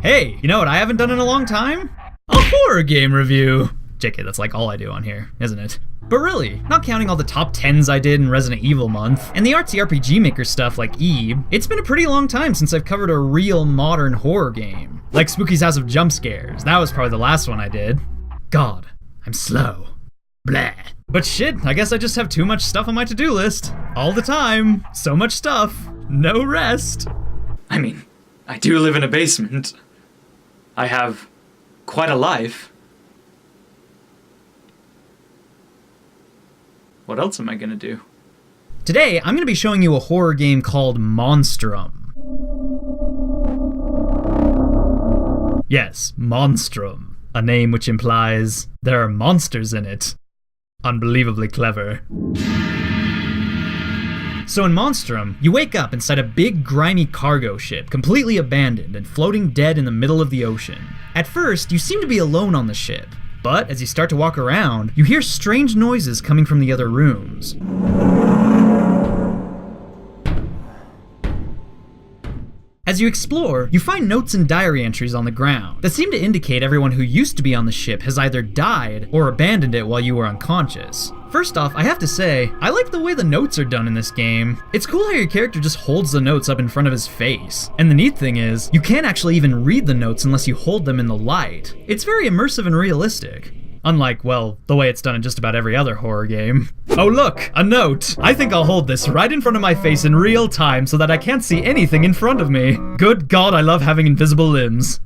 Hey, you know what I haven't done in a long time? A horror game review. JK, that's like all I do on here, isn't it? But really, not counting all the top 10s I did in Resident Evil month, and the artsy RPG Maker stuff like Eve, it's been a pretty long time since I've covered a real modern horror game. Like Spooky's House of Jump Scares, that was probably the last one I did. God, I'm slow. Blah. But shit, I guess I just have too much stuff on my to-do list. All the time. So much stuff. No rest. I mean, I do live in a basement. I have quite a life. What else am I gonna do? Today, I'm gonna be showing you a horror game called Monstrum. Yes, Monstrum. A name which implies there are monsters in it. Unbelievably clever. So in Monstrum, you wake up inside a big grimy cargo ship, completely abandoned and floating dead in the middle of the ocean. At first, you seem to be alone on the ship, but as you start to walk around, you hear strange noises coming from the other rooms. As you explore, you find notes and diary entries on the ground that seem to indicate everyone who used to be on the ship has either died or abandoned it while you were unconscious. First off, I have to say, I like the way the notes are done in this game. It's cool how your character just holds the notes up in front of his face. And the neat thing is, you can't actually even read the notes unless you hold them in the light. It's very immersive and realistic. Unlike, well, the way it's done in just about every other horror game. Oh look, a note! I think I'll hold this right in front of my face in real time so that I can't see anything in front of me. Good God, I love having invisible limbs.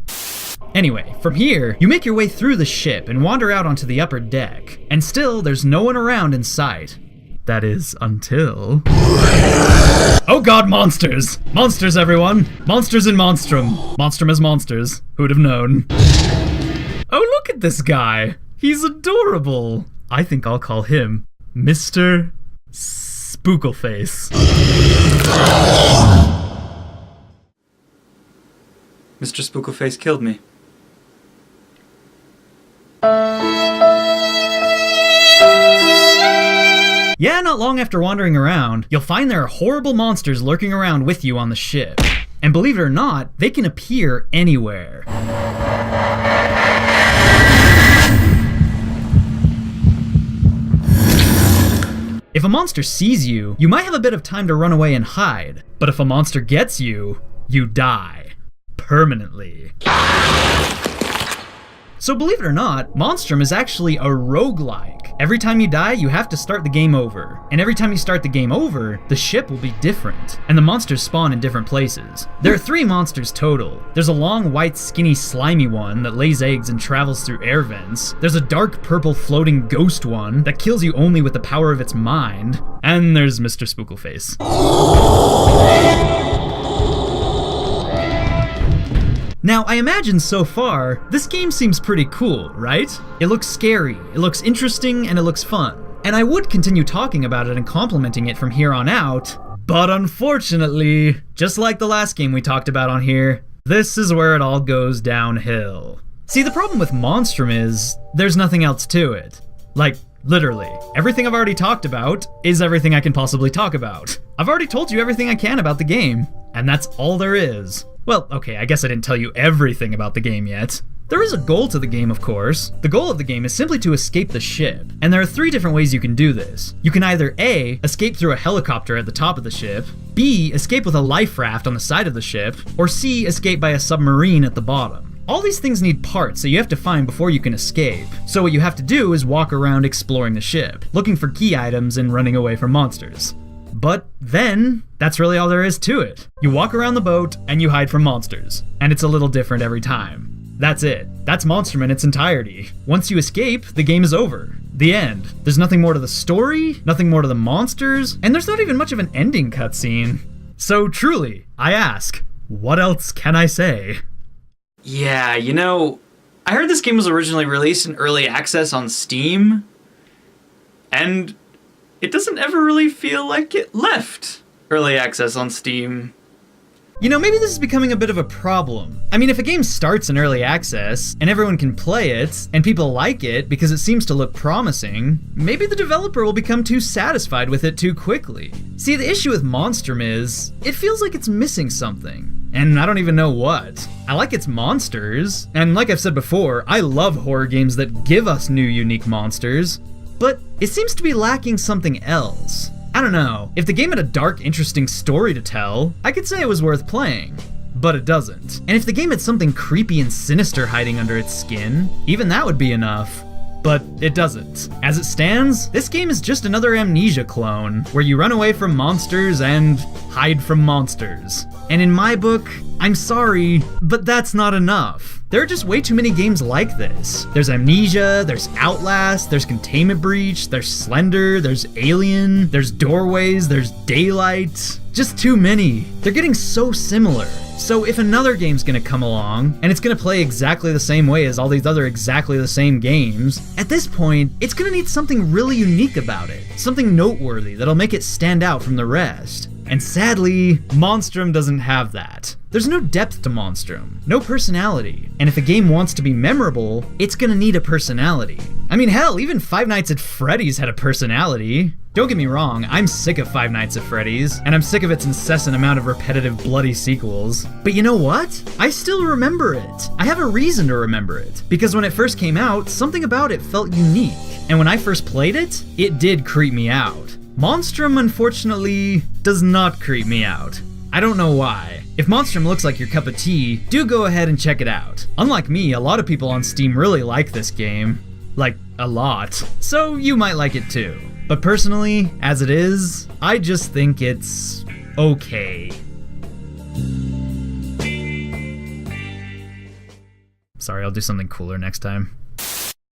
Anyway, from here, you make your way through the ship and wander out onto the upper deck. And still, there's no one around in sight. That is, until... Oh God, monsters! Monsters, everyone! Monsters in Monstrum. Monstrum as monsters. Who'd have known? Oh, look at this guy! He's adorable! I think I'll call him Mr. Spookleface. Mr. Spookleface killed me. Yeah, not long after wandering around, you'll find there are horrible monsters lurking around with you on the ship. And believe it or not, they can appear anywhere. If a monster sees you, you might have a bit of time to run away and hide. But if a monster gets you, you die. Permanently. So believe it or not, Monstrum is actually a roguelike. Every time you die, you have to start the game over. And every time you start the game over, the ship will be different. And the monsters spawn in different places. There are 3 monsters total. There's a long, white, skinny, slimy one that lays eggs and travels through air vents. There's a dark purple floating ghost one that kills you only with the power of its mind. And there's Mr. Spookleface. Now, I imagine so far, this game seems pretty cool, right? It looks scary, it looks interesting, and it looks fun. And I would continue talking about it and complimenting it from here on out, but unfortunately, just like the last game we talked about on here, this is where it all goes downhill. See, the problem with Monstrum is, there's nothing else to it. Like, literally, everything I've already talked about is everything I can possibly talk about. I've already told you everything I can about the game, and that's all there is. Well, okay, I guess I didn't tell you everything about the game yet. There is a goal to the game, of course. The goal of the game is simply to escape the ship, and there are 3 different ways you can do this. You can either A, escape through a helicopter at the top of the ship, B, escape with a life raft on the side of the ship, or C, escape by a submarine at the bottom. All these things need parts that you have to find before you can escape, so what you have to do is walk around exploring the ship, looking for key items and running away from monsters. But then, that's really all there is to it. You walk around the boat, and you hide from monsters. And it's a little different every time. That's it. That's Monstrum in its entirety. Once you escape, the game is over. The end. There's nothing more to the story, nothing more to the monsters, and there's not even much of an ending cutscene. So truly, I ask, what else can I say? Yeah, you know, I heard this game was originally released in early access on Steam, and it doesn't ever really feel like it left early access on Steam. You know, maybe this is becoming a bit of a problem. I mean, if a game starts in early access, and everyone can play it, and people like it because it seems to look promising, maybe the developer will become too satisfied with it too quickly. See, the issue with Monstrum is, it feels like it's missing something. and I don't even know what. I like its monsters, and like I've said before, I love horror games that give us new unique monsters, but it seems to be lacking something else. I don't know, if the game had a dark, interesting story to tell, I could say it was worth playing. But it doesn't. And if the game had something creepy and sinister hiding under its skin, even that would be enough. But it doesn't. As it stands, this game is just another Amnesia clone, where you run away from monsters and hide from monsters. And in my book, I'm sorry, but that's not enough. There are just way too many games like this. There's Amnesia, there's Outlast, there's Containment Breach, there's Slender, there's Alien, there's Doorways, there's Daylight. Just too many. They're getting so similar. So if another game's gonna come along, and it's gonna play exactly the same way as all these other exactly the same games, at this point, it's gonna need something really unique about it. Something noteworthy that'll make it stand out from the rest. And sadly, Monstrum doesn't have that. There's no depth to Monstrum, no personality. And if a game wants to be memorable, it's gonna need a personality. I mean, hell, even Five Nights at Freddy's had a personality. Don't get me wrong, I'm sick of Five Nights at Freddy's, and I'm sick of its incessant amount of repetitive bloody sequels. But you know what? I still remember it. I have a reason to remember it, because when it first came out, something about it felt unique. And when I first played it, it did creep me out. Monstrum, unfortunately, does not creep me out. I don't know why. If Monstrum looks like your cup of tea, do go ahead and check it out. Unlike me, a lot of people on Steam really like this game. Like, a lot. So you might like it too. But personally, as it is, I just think it's okay. Sorry, I'll do something cooler next time.